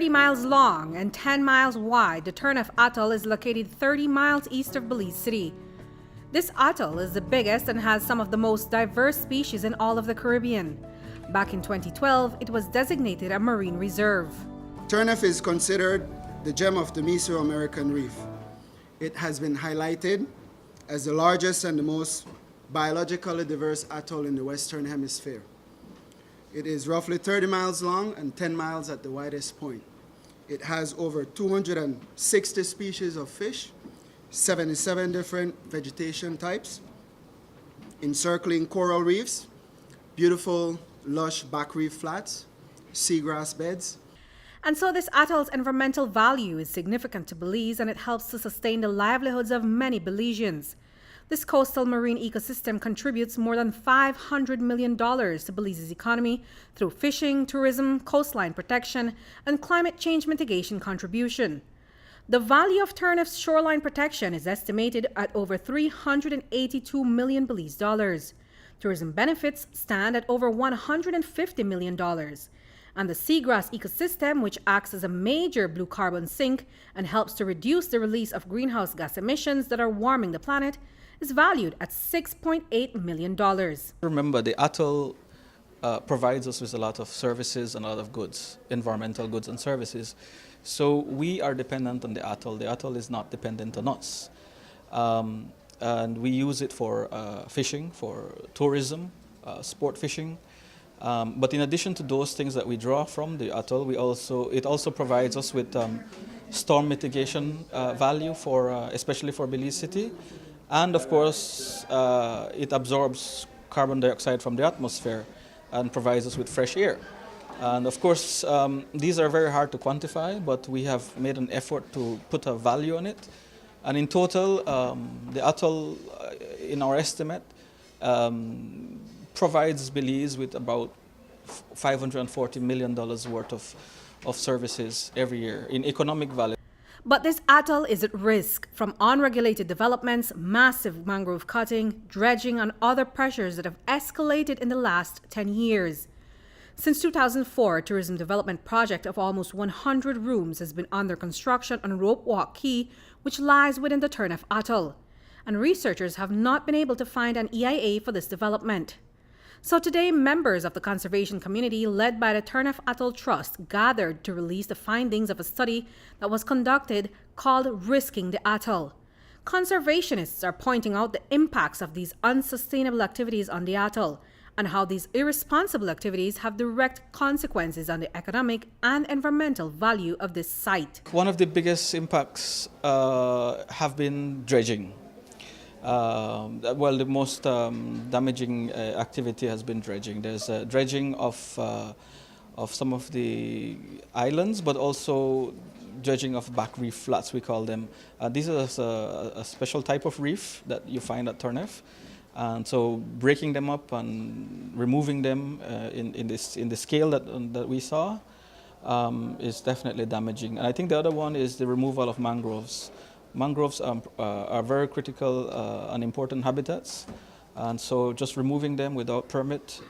30 miles long and 10 miles wide, the Turneffe Atoll is located 30 miles east of Belize City. This atoll is the biggest and has some of the most diverse species in all of the Caribbean. Back in 2012, it was designated a marine reserve. Turneffe is considered the gem of the Mesoamerican reef. It has been highlighted as the largest and the most biologically diverse atoll in the Western Hemisphere. It is roughly 30 miles long and 10 miles at the widest point. It has over 260 species of fish, 77 different vegetation types, encircling coral reefs, beautiful lush back reef flats, seagrass beds. And so this atoll's environmental value is significant to Belize, and it helps to sustain the livelihoods of many Belizeans. This coastal marine ecosystem contributes more than $500 million to Belize's economy through fishing, tourism, coastline protection, and climate change mitigation contribution. The value of Turneffe's shoreline protection is estimated at over $382 million Belize dollars. Tourism benefits stand at over $150 million. And the seagrass ecosystem, which acts as a major blue carbon sink and helps to reduce the release of greenhouse gas emissions that are warming the planet, is valued at $6.8 million. Remember, the atoll provides us with a lot of services and a lot of goods, environmental goods and services. So we are dependent on the atoll. The atoll is not dependent on us. And we use it for fishing, for tourism, sport fishing. But in addition to those things that we draw from the atoll, it also provides us with storm mitigation value for especially for Belize City. And of course, it absorbs carbon dioxide from the atmosphere and provides us with fresh air. And of course, these are very hard to quantify, but we have made an effort to put a value on it. And in total, the atoll, in our estimate, provides Belize with about $540 million worth of services every year in economic value. But this atoll is at risk from unregulated developments, massive mangrove cutting, dredging, and other pressures that have escalated in the last 10 years. Since 2004, a tourism development project of almost 100 rooms has been under construction on Rope Walk Key, which lies within the Turneffe Atoll. And researchers have not been able to find an EIA for this development. So today, members of the conservation community led by the Turneffe Atoll Trust gathered to release the findings of a study that was conducted called Risking the Atoll. Conservationists are pointing out the impacts of these unsustainable activities on the atoll and how these irresponsible activities have direct consequences on the economic and environmental value of this site. One of the biggest impacts have been dredging. Well, the most damaging activity has been dredging. There's dredging of some of the islands, but also dredging of back reef flats, we call them. These are a special type of reef that you find at Turneffe. And so breaking them up and removing them in the scale that we saw is definitely damaging. And I think the other one is the removal of mangroves. Mangroves are very critical and important habitats, and so just removing them without permit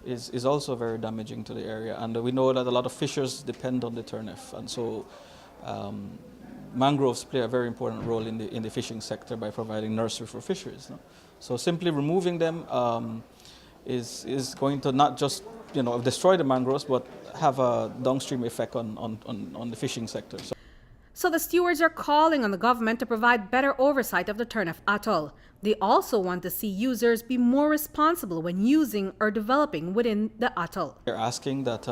is also very damaging to the area. And we know that a lot of fishers depend on the Turneffe, and so mangroves play a very important role in the fishing sector by providing nursery for fisheries. No? So simply removing them is going to not just destroy the mangroves, but have a downstream effect on the fishing sector. So the stewards are calling on the government to provide better oversight of the Turneffe Atoll. They also want to see users be more responsible when using or developing within the atoll. They're asking that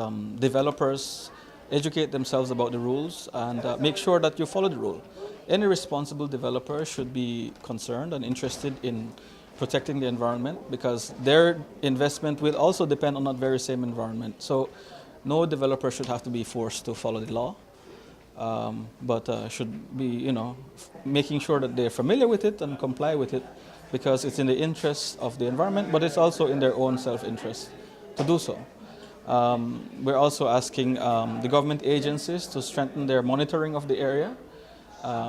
developers educate themselves about the rules and make sure that you follow the rule. Any responsible developer should be concerned and interested in protecting the environment, because their investment will also depend on that very same environment. So no developer should have to be forced to follow the law. But should be, making sure that they're familiar with it and comply with it, because it's in the interest of the environment, but it's also in their own self-interest to do so. We're also asking the government agencies to strengthen their monitoring of the area,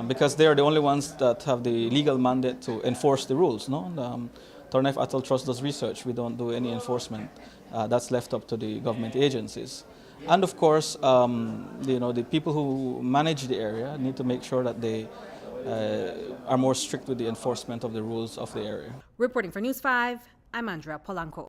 because they are the only ones that have the legal mandate to enforce the rules. No? Turneffe Atoll Trust does research. We don't do any enforcement. That's left up to the government agencies. And of course, the people who manage the area need to make sure that they are more strict with the enforcement of the rules of the area. Reporting for News 5, I'm Andrea Polanco.